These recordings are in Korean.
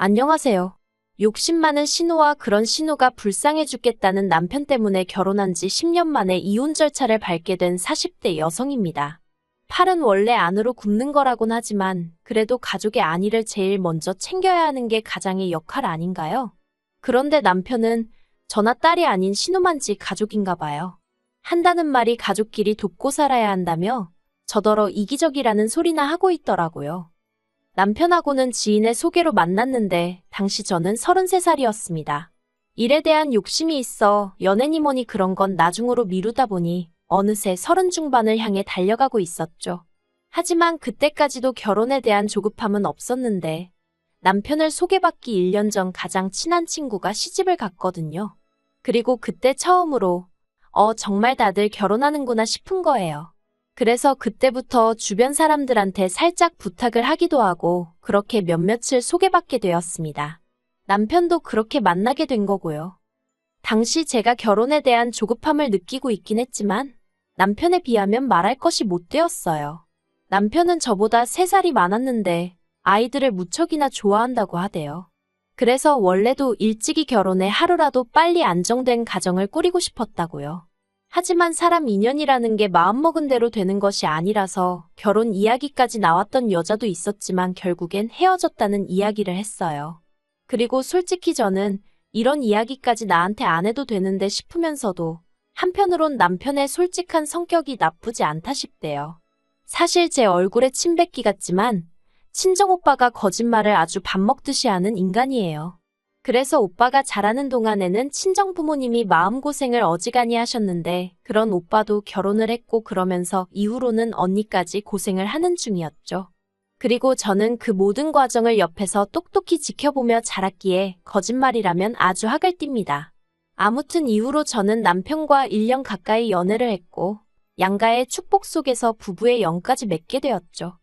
안녕하세요. 욕심 많은 신우와 그런 신우가 불쌍해 죽겠다는 남편 때문에 결혼한 지 10년 만에 이혼 절차를 밟게 된 40대 여성입니다. 팔은 원래 안으로 굽는 거라곤 하지만 그래도 가족의 안위를 제일 먼저 챙겨야 하는 게 가장의 역할 아닌가요? 그런데 남편은 저나 딸이 아닌 신우만지 가족인가 봐요. 한다는 말이 가족끼리 돕고 살아야 한다며 저더러 이기적이라는 소리나 하고 있더라고요. 남편하고는 지인의 소개로 만났는데 당시 저는 33살이었습니다. 일에 대한 욕심이 있어 연애니 뭐니 그런 건 나중으로 미루다 보니 어느새 30 중반을 향해 달려가고 있었죠. 하지만 그때까지도 결혼에 대한 조급함은 없었는데 남편을 소개받기 1년 전 가장 친한 친구가 시집을 갔거든요. 그리고 그때 처음으로 정말 다들 결혼하는구나 싶은 거예요. 그래서 그때부터 주변 사람들한테 살짝 부탁을 하기도 하고 그렇게 몇몇을 소개받게 되었습니다. 남편도 그렇게 만나게 된 거고요. 당시 제가 결혼에 대한 조급함을 느끼고 있긴 했지만 남편에 비하면 말할 것이 못 되었어요. 남편은 저보다 3살이 많았는데 아이들을 무척이나 좋아한다고 하대요. 그래서 원래도 일찍이 결혼해 하루라도 빨리 안정된 가정을 꾸리고 싶었다고요. 하지만 사람 인연이라는 게 마음먹은 대로 되는 것이 아니라서 결혼 이야기까지 나왔던 여자도 있었지만 결국엔 헤어졌다는 이야기를 했어요. 그리고 솔직히 저는 이런 이야기까지 나한테 안 해도 되는데 싶으면서도 한편으론 남편의 솔직한 성격이 나쁘지 않다 싶대요. 사실 제 얼굴에 침 뱉기 같지만 친정오빠가 거짓말을 아주 밥 먹듯이 하는 인간이에요. 그래서 오빠가 자라는 동안에는 친정부모님이 마음고생을 어지간히 하셨는데 그런 오빠도 결혼을 했고 그러면서 이후로는 언니까지 고생을 하는 중이었죠. 그리고 저는 그 모든 과정을 옆에서 똑똑히 지켜보며 자랐기에 거짓말이라면 아주 학을 띱니다. 아무튼 이후로 저는 남편과 1년 가까이 연애를 했고 양가의 축복 속에서 부부의 영까지 맺게 되었죠.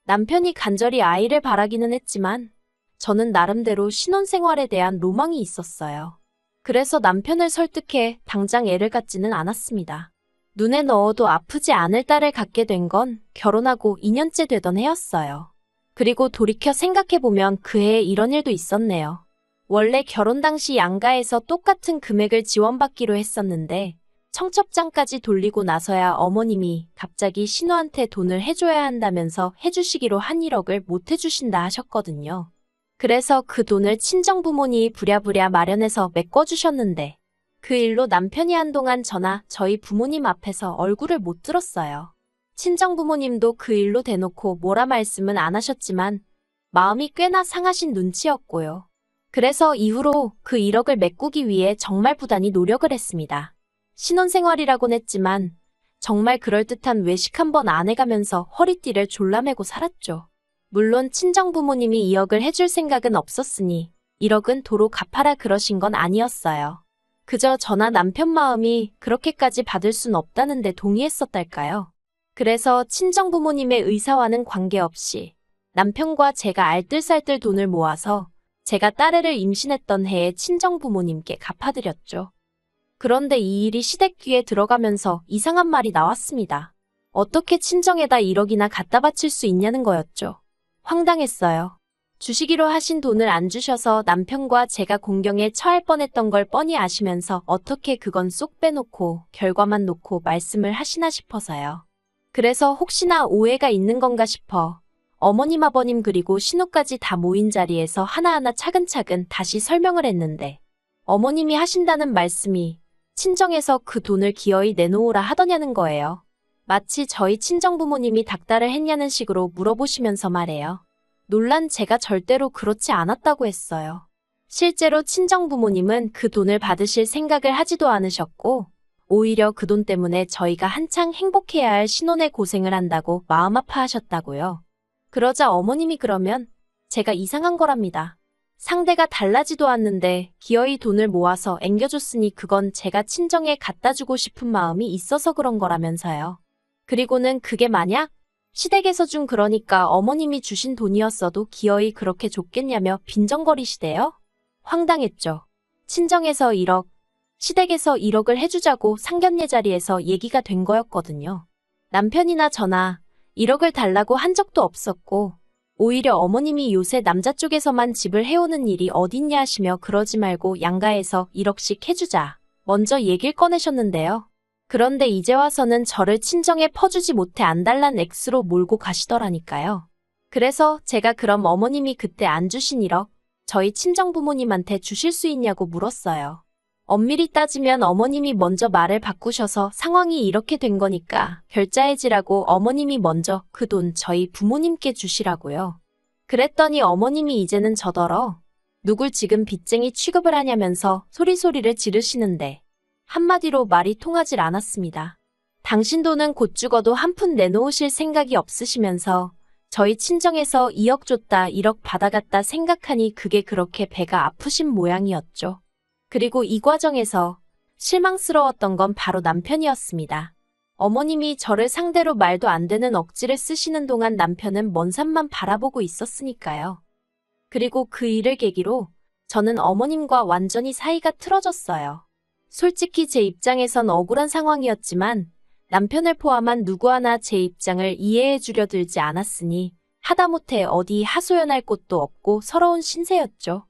남편이 간절히 아이를 바라기는 했지만 저는 나름대로 신혼생활에 대한 로망이 있었어요. 그래서 남편을 설득해 당장 애를 갖지는 않았습니다. 눈에 넣어도 아프지 않을 딸을 갖게 된 건 결혼하고 2년째 되던 해였어요. 그리고 돌이켜 생각해보면 그 해에 이런 일도 있었네요. 원래 결혼 당시 양가에서 똑같은 금액을 지원받기로 했었는데 청첩장까지 돌리고 나서야 어머님이 갑자기 신우한테 돈을 해줘야 한다면서 해주시기로 한 1억을 못 해주신다 하셨거든요. 그래서 그 돈을 친정부모님이 부랴부랴 마련해서 메꿔주셨는데 그 일로 남편이 한동안 저나 저희 부모님 앞에서 얼굴을 못 들었어요. 친정부모님도 그 일로 대놓고 뭐라 말씀은 안 하셨지만 마음이 꽤나 상하신 눈치였고요. 그래서 이후로 그 1억을 메꾸기 위해 정말 부단히 노력을 했습니다. 신혼생활이라곤 했지만 정말 그럴듯한 외식 한번 안 해가면서 허리띠를 졸라매고 살았죠. 물론 친정부모님이 2억을 해줄 생각은 없었으니 1억은 도로 갚아라 그러신 건 아니었어요. 그저 저나 남편 마음이 그렇게까지 받을 순 없다는데 동의했었달까요? 그래서 친정부모님의 의사와는 관계없이 남편과 제가 알뜰살뜰 돈을 모아서 제가 딸애를 임신했던 해에 친정부모님께 갚아드렸죠. 그런데 이 일이 시댁귀에 들어가면서 이상한 말이 나왔습니다. 어떻게 친정에다 1억이나 갖다 바칠 수 있냐는 거였죠. 황당했어요. 주시기로 하신 돈을 안 주셔서 남편과 제가 공경에 처할 뻔했던 걸 뻔히 아시면서 어떻게 그건 쏙 빼놓고 결과만 놓고 말씀을 하시나 싶어서요. 그래서 혹시나 오해가 있는 건가 싶어 어머님 아버님 그리고 신우까지 다 모인 자리에서 하나하나 차근차근 다시 설명을 했는데 어머님이 하신다는 말씀이 친정에서 그 돈을 기어이 내놓으라 하더냐는 거예요. 마치 저희 친정부모님이 닥달을 했냐는 식으로 물어보시면서 말해요. 놀란 제가 절대로 그렇지 않았다고 했어요. 실제로 친정부모님은 그 돈을 받으실 생각을 하지도 않으셨고 오히려 그 돈 때문에 저희가 한창 행복해야 할 신혼의 고생을 한다고 마음 아파하셨다고요. 그러자 어머님이 그러면 제가 이상한 거랍니다. 상대가 달라지도 않는데 기어이 돈을 모아서 앵겨줬으니 그건 제가 친정에 갖다 주고 싶은 마음이 있어서 그런 거라면서요. 그리고는 그게 만약 시댁에서 준 그러니까 어머님이 주신 돈이었어도 기어이 그렇게 줬겠냐며 빈정거리시대요. 황당했죠. 친정에서 1억, 시댁에서 1억을 해주자고 상견례 자리에서 얘기가 된 거였거든요. 남편이나 저나 1억을 달라고 한 적도 없었고 오히려 어머님이 요새 남자 쪽에서만 집을 해오는 일이 어딨냐 하시며 그러지 말고 양가에서 1억씩 해주자. 먼저 얘길 꺼내셨는데요. 그런데 이제 와서는 저를 친정에 퍼주지 못해 안달난 액수로 몰고 가시더라니까요. 그래서 제가 그럼 어머님이 그때 안 주신 1억 저희 친정 부모님한테 주실 수 있냐고 물었어요. 엄밀히 따지면 어머님이 먼저 말을 바꾸셔서 상황이 이렇게 된 거니까 결자해지라고 어머님이 먼저 그 돈 저희 부모님께 주시라고요. 그랬더니 어머님이 이제는 저더러 누굴 지금 빚쟁이 취급을 하냐면서 소리소리를 지르시는데 한마디로 말이 통하질 않았습니다. 당신 돈은 곧 죽어도 한 푼 내놓으실 생각이 없으시면서 저희 친정에서 2억 줬다 1억 받아갔다 생각하니 그게 그렇게 배가 아프신 모양이었죠. 그리고 이 과정에서 실망스러웠던 건 바로 남편이었습니다. 어머님이 저를 상대로 말도 안 되는 억지를 쓰시는 동안 남편은 먼 산만 바라보고 있었으니까요. 그리고 그 일을 계기로 저는 어머님과 완전히 사이가 틀어졌어요. 솔직히 제 입장에선 억울한 상황이었지만 남편을 포함한 누구 하나 제 입장을 이해해 주려 들지 않았으니 하다못해 어디 하소연할 곳도 없고 서러운 신세였죠.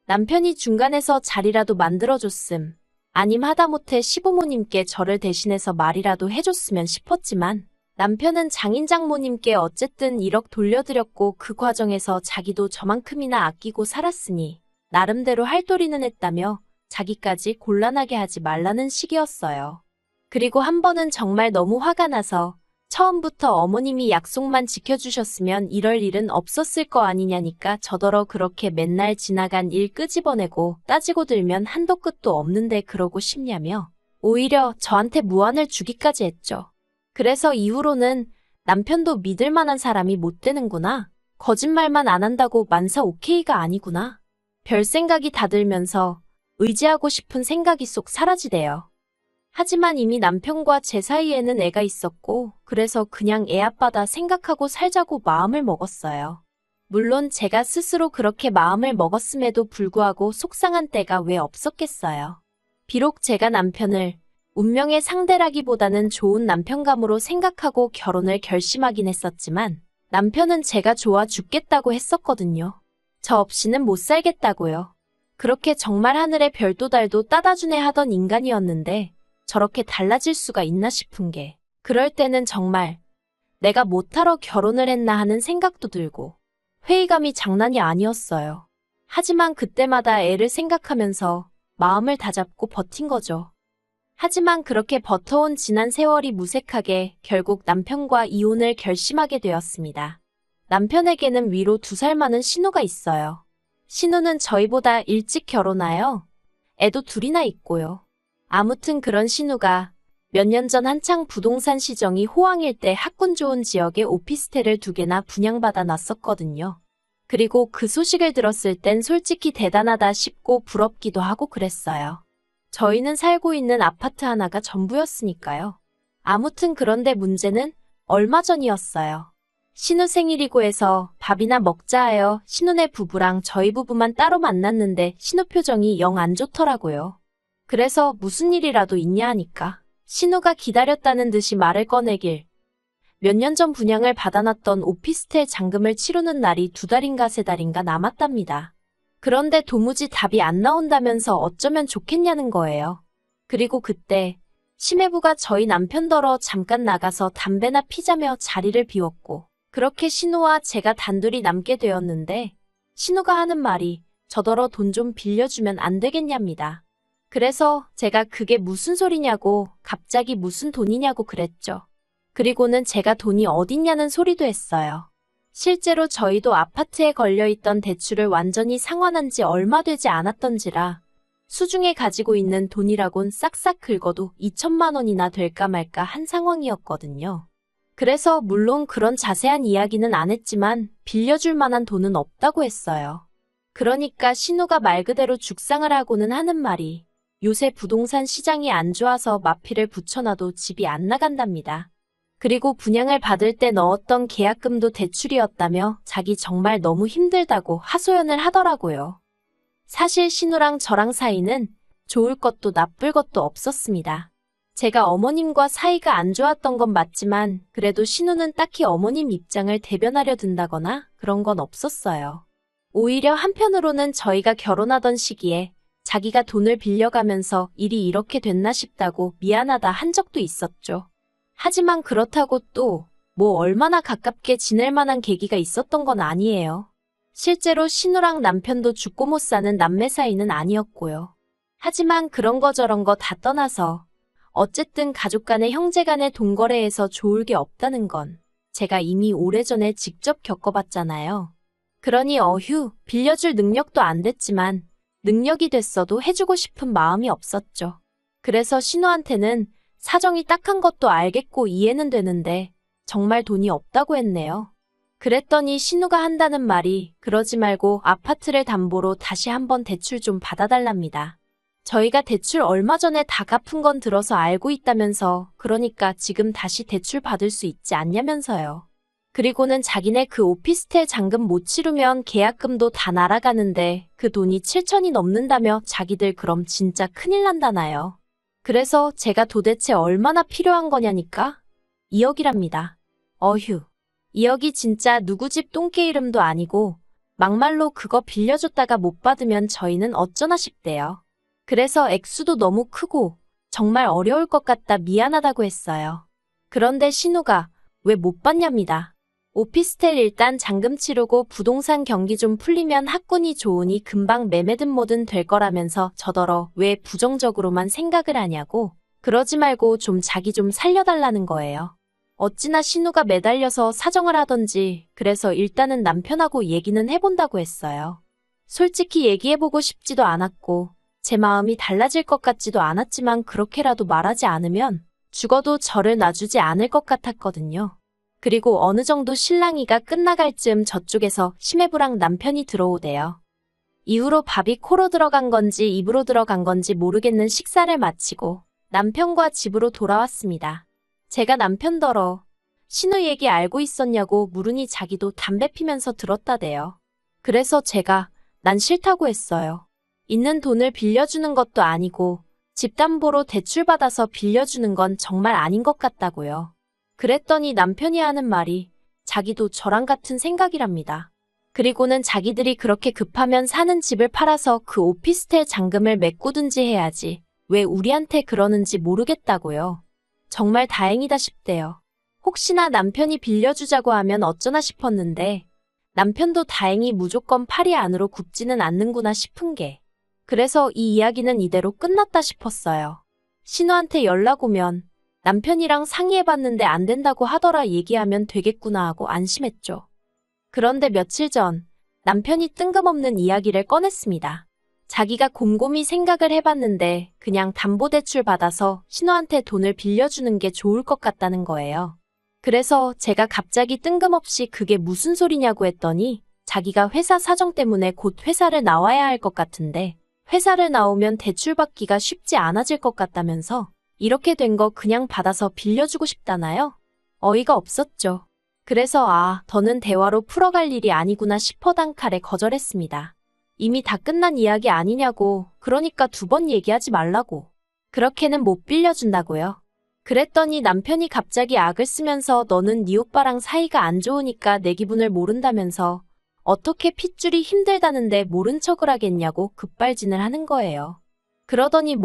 남편이 중간에서 자리라도 만들어줬음. 아님 하다못해 시부모님께 저를 대신해서 말이라도 해줬으면 싶었지만 남편은 장인 장모님께 어쨌든 1억 돌려드렸고 그 과정에서 자기도 저만큼이나 아끼고 살았으니 나름대로 할도리는 했다며 자기까지 곤란하게 하지 말라는 식이었어요. 그리고 한 번은 정말 너무 화가 나서 처음부터 어머님이 약속만 지켜주셨으면 이럴 일은 없었을 거 아니냐니까 저더러 그렇게 맨날 지나간 일 끄집어내고 따지고 들면 한도 끝도 없는데 그러고 싶냐며 오히려 저한테 무안을 주기까지 했죠. 그래서 이후로는 남편도 믿을 만한 사람이 못 되는구나. 거짓말만 안 한다고 만사 오케이가 아니구나. 별 생각이 다 들면서 의지하고 싶은 생각이 쏙 사라지대요. 하지만 이미 남편과 제 사이에는 애가 있었고 그래서 그냥 애 아빠다 생각하고 살자고 마음을 먹었어요. 물론 제가 스스로 그렇게 마음을 먹었음에도 불구하고 속상한 때가 왜 없었겠어요. 비록 제가 남편을 운명의 상대라기보다는 좋은 남편감으로 생각하고 결혼을 결심하긴 했었지만 남편은 제가 좋아 죽겠다고 했었거든요. 저 없이는 못 살겠다고요. 그렇게 정말 하늘의 별도 달도 따다주네 하던 인간이었는데 저렇게 달라질 수가 있나 싶은 게 그럴 때는 정말 내가 못하러 결혼을 했나 하는 생각도 들고 회의감이 장난이 아니었어요. 하지만 그때마다 애를 생각하면서 마음을 다잡고 버틴 거죠. 하지만 그렇게 버텨온 지난 세월이 무색하게 결국 남편과 이혼을 결심하게 되었습니다. 남편에게는 위로 2살 많은 신우가 있어요. 신우는 저희보다 일찍 결혼하여 애도 2이나 있고요. 아무튼 그런 신우가 몇 년 전 한창 부동산 시정이 호황일 때 학군 좋은 지역에 오피스텔을 2개나 분양받아 놨었거든요. 그리고 그 소식을 들었을 땐 솔직히 대단하다 싶고 부럽기도 하고 그랬어요. 저희는 살고 있는 아파트 하나가 전부였으니까요. 아무튼 그런데 문제는 얼마 전이었어요. 신우 생일이고 해서 밥이나 먹자 하여 신우네 부부랑 저희 부부만 따로 만났는데 신우 표정이 영 안 좋더라고요. 그래서 무슨 일이라도 있냐 하니까 신우가 기다렸다는 듯이 말을 꺼내길 몇 년 전 분양을 받아놨던 오피스텔 잔금을 치르는 날이 2달인가 3달인가 남았답니다. 그런데 도무지 답이 안 나온다면서 어쩌면 좋겠냐는 거예요. 그리고 그때 시매부가 저희 남편더러 잠깐 나가서 담배나 피자며 자리를 비웠고 그렇게 신우와 제가 단둘이 남게 되었는데 신우가 하는 말이 저더러 돈 좀 빌려주면 안 되겠냐입니다. 그래서 제가 그게 무슨 소리냐고 갑자기 무슨 돈이냐고 그랬죠. 그리고는 제가 돈이 어딨냐는 소리도 했어요. 실제로 저희도 아파트에 걸려있던 대출을 완전히 상환한 지 얼마 되지 않았던지라 수중에 가지고 있는 돈이라곤 싹싹 긁어도 2천만 원이나 될까 말까 한 상황이었거든요. 그래서 물론 그런 자세한 이야기는 안 했지만 빌려줄 만한 돈은 없다고 했어요. 그러니까 신우가 말 그대로 죽상을 하고는 하는 말이 요새 부동산 시장이 안 좋아서 마피를 붙여놔도 집이 안 나간답니다. 그리고 분양을 받을 때 넣었던 계약금도 대출이었다며 자기 정말 너무 힘들다고 하소연을 하더라고요. 사실 신우랑 저랑 사이는 좋을 것도 나쁠 것도 없었습니다. 제가 어머님과 사이가 안 좋았던 건 맞지만 그래도 신우는 딱히 어머님 입장을 대변하려 든다거나 그런 건 없었어요. 오히려 한편으로는 저희가 결혼하던 시기에 자기가 돈을 빌려가면서 일이 이렇게 됐나 싶다고 미안하다 한 적도 있었죠. 하지만 그렇다고 또 뭐 얼마나 가깝게 지낼 만한 계기가 있었던 건 아니에요. 실제로 신우랑 남편도 죽고 못 사는 남매 사이는 아니었고요. 하지만 그런 거 저런 거 다 떠나서 어쨌든 가족 간의 형제 간의 돈거래에서 좋을 게 없다는 건 제가 이미 오래전에 직접 겪어봤잖아요. 그러니 어휴, 빌려줄 능력도 안 됐지만 능력이 됐어도 해주고 싶은 마음이 없었죠. 그래서 신우한테는 사정이 딱한 것도 알겠고 이해는 되는데 정말 돈이 없다고 했네요. 그랬더니 신우가 한다는 말이 그러지 말고 아파트를 담보로 다시 한번 대출 좀 받아달랍니다. 저희가 대출 얼마 전에 다 갚은 건 들어서 알고 있다면서 그러니까 지금 다시 대출 받을 수 있지 않냐면서요. 그리고는 자기네 그 오피스텔 잔금 못 치르면 계약금도 다 날아가는데 그 돈이 7천이 넘는다며 자기들 그럼 진짜 큰일 난다나요. 그래서 제가 도대체 얼마나 필요한 거냐니까? 2억이랍니다. 어휴. 2억이 진짜 누구 집 똥개 이름도 아니고 막말로 그거 빌려줬다가 못 받으면 저희는 어쩌나 싶대요. 그래서 액수도 너무 크고 정말 어려울 것 같다 미안하다고 했어요. 그런데 신우가 왜 못 받냐입니다. 오피스텔 일단 잔금 치르고 부동산 경기 좀 풀리면 학군이 좋으니 금방 매매든 뭐든 될 거라면서 저더러 왜 부정적으로만 생각을 하냐고 그러지 말고 좀 자기 좀 살려달라는 거예요. 어찌나 신우가 매달려서 사정을 하던지 그래서 일단은 남편하고 얘기는 해본다고 했어요. 솔직히 얘기해보고 싶지도 않았고 제 마음이 달라질 것 같지도 않았지만 그렇게라도 말하지 않으면 죽어도 저를 놔주지 않을 것 같았거든요. 그리고 어느 정도 실랑이가 끝나갈 즈음 저쪽에서 심해부랑 남편이 들어오대요. 이후로 밥이 코로 들어간 건지 입으로 들어간 건지 모르겠는 식사를 마치고 남편과 집으로 돌아왔습니다. 제가 남편더러 신우 얘기 알고 있었냐고 물으니 자기도 담배 피면서 들었다대요. 그래서 제가 난 싫다고 했어요. 있는 돈을 빌려주는 것도 아니고 집 담보로 대출받아서 빌려주는 건 정말 아닌 것 같다고요. 그랬더니 남편이 하는 말이 자기도 저랑 같은 생각이랍니다. 그리고는 자기들이 그렇게 급하면 사는 집을 팔아서 그 오피스텔 잔금을 메꾸든지 해야지 왜 우리한테 그러는지 모르겠다고요. 정말 다행이다 싶대요. 혹시나 남편이 빌려주자고 하면 어쩌나 싶었는데 남편도 다행히 무조건 팔이 안으로 굽지는 않는구나 싶은 게 그래서 이 이야기는 이대로 끝났다 싶었어요. 신우한테 연락 오면 남편이랑 상의해봤는데 안 된다고 하더라 얘기하면 되겠구나 하고 안심했죠. 그런데 며칠 전 남편이 뜬금없는 이야기를 꺼냈습니다. 자기가 곰곰이 생각을 해봤는데 그냥 담보대출 받아서 신우한테 돈을 빌려주는 게 좋을 것 같다는 거예요. 그래서 제가 갑자기 뜬금없이 그게 무슨 소리냐고 했더니 자기가 회사 사정 때문에 곧 회사를 나와야 할 것 같은데 회사를 나오면 대출받기가 쉽지 않아질 것 같다면서 이렇게 된 거 그냥 받아서 빌려주고 싶다나요? 어이가 없었죠. 그래서 더는 대화로 풀어갈 일이 아니구나 싶어 단칼에 거절했습니다. 이미 다 끝난 이야기 아니냐고 그러니까 2번 얘기하지 말라고. 그렇게는 못 빌려준다고요. 그랬더니 남편이 갑자기 악을 쓰면서 너는 네 오빠랑 사이가 안 좋으니까 내 기분을 모른다면서 어떻게 핏줄이 힘들다는데 모른 척을 하겠냐고 급발진을 하는 거예요. 그러더니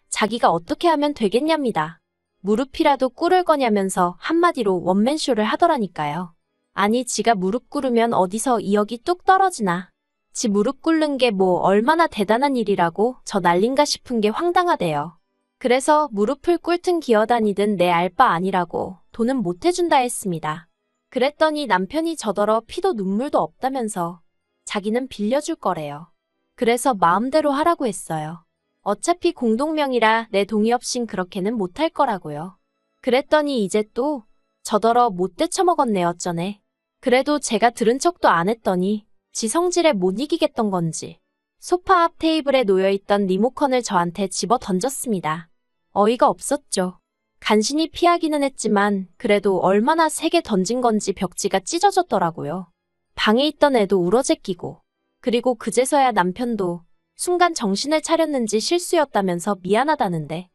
자기가 어떻게 하면 되겠냐입니다. 무릎이라도 꿇을 거냐면서 한마디로 원맨쇼를 하더라니까요. 아니 지가 무릎 꿇으면 어디서 2억이 뚝 떨어지나. 지 무릎 꿇는 게 얼마나 대단한 일이라고 저 난린가 싶은 게 황당하대요. 그래서 무릎을 꿇든 기어다니든 내 알 바 아니라고 돈은 못 해준다 했습니다. 그랬더니 남편이 저더러 피도 눈물도 없다면서 자기는 빌려줄 거래요. 그래서 마음대로 하라고 했어요. 어차피 공동명의라 내 동의 없인 그렇게는 못할 거라고요. 그랬더니 이제 또 저더러 못돼 처먹었네 어쩌네. 그래도 제가 들은 척도 안 했더니 지 성질에 못 이기겠던 건지 소파 앞 테이블에 놓여있던 리모컨을 저한테 집어 던졌습니다. 어이가 없었죠. 간신히 피하기는 했지만 그래도 얼마나 세게 던진 건지 벽지가 찢어졌더라고요. 방에 있던 애도 울어제끼고 그리고 그제서야 남편도 순간 정신을 차렸는지 실수였다면서 미안하다는데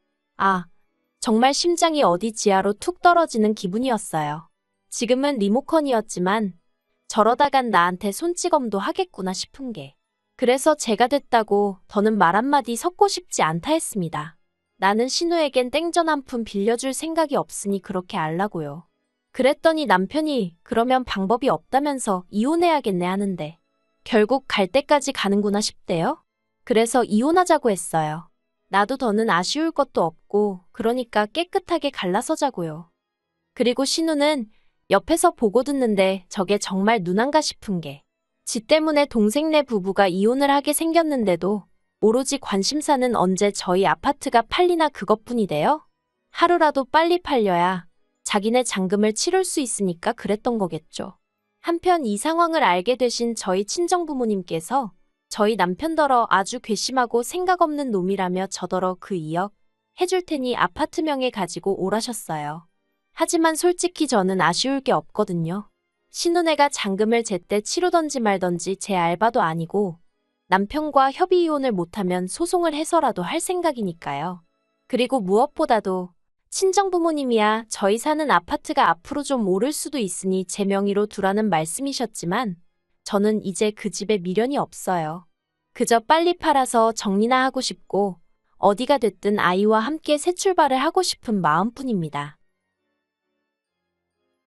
정말 심장이 어디 지하로 툭 떨어지는 기분이었어요. 지금은 리모컨이었지만 저러다간 나한테 손찌검도 하겠구나 싶은 게. 그래서 제가 됐다고 더는 말 한마디 섞고 싶지 않다 했습니다. 나는 신우에겐 땡전 한 푼 빌려줄 생각이 없으니 그렇게 알라고요. 그랬더니 남편이 그러면 방법이 없다면서 이혼해야겠네 하는데 결국 갈 때까지 가는구나 싶대요. 그래서 이혼하자고 했어요. 나도 더는 아쉬울 것도 없고 그러니까 깨끗하게 갈라서자고요. 그리고 신우는 옆에서 보고 듣는데 저게 정말 눈안가 싶은 게 지 때문에 동생네 부부가 이혼을 하게 생겼는데도 오로지 관심사는 언제 저희 아파트가 팔리나 그것뿐이래요. 하루라도 빨리 팔려야 자기네 잔금을 치를 수 있으니까 그랬던 거겠죠. 한편 이 상황을 알게 되신 저희 친정부모님께서 저희 남편더러 아주 괘씸하고 생각 없는 놈이라며 저더러 그 2억 해줄 테니 아파트 명에 가지고 오라셨어요. 하지만 솔직히 저는 아쉬울 게 없거든요. 신혼애가 잔금을 제때 치르던지 말던지 제 알바도 아니고 남편과 협의 이혼을 못하면 소송을 해서라도 할 생각이니까요. 그리고 무엇보다도 친정부모님이야 저희 사는 아파트가 앞으로 좀 오를 수도 있으니 제 명의로 두라는 말씀이셨지만 저는 이제 그 집에 미련이 없어요. 그저 빨리 팔아서 정리나 하고 싶고 어디가 됐든 아이와 함께 새 출발을 하고 싶은 마음뿐입니다.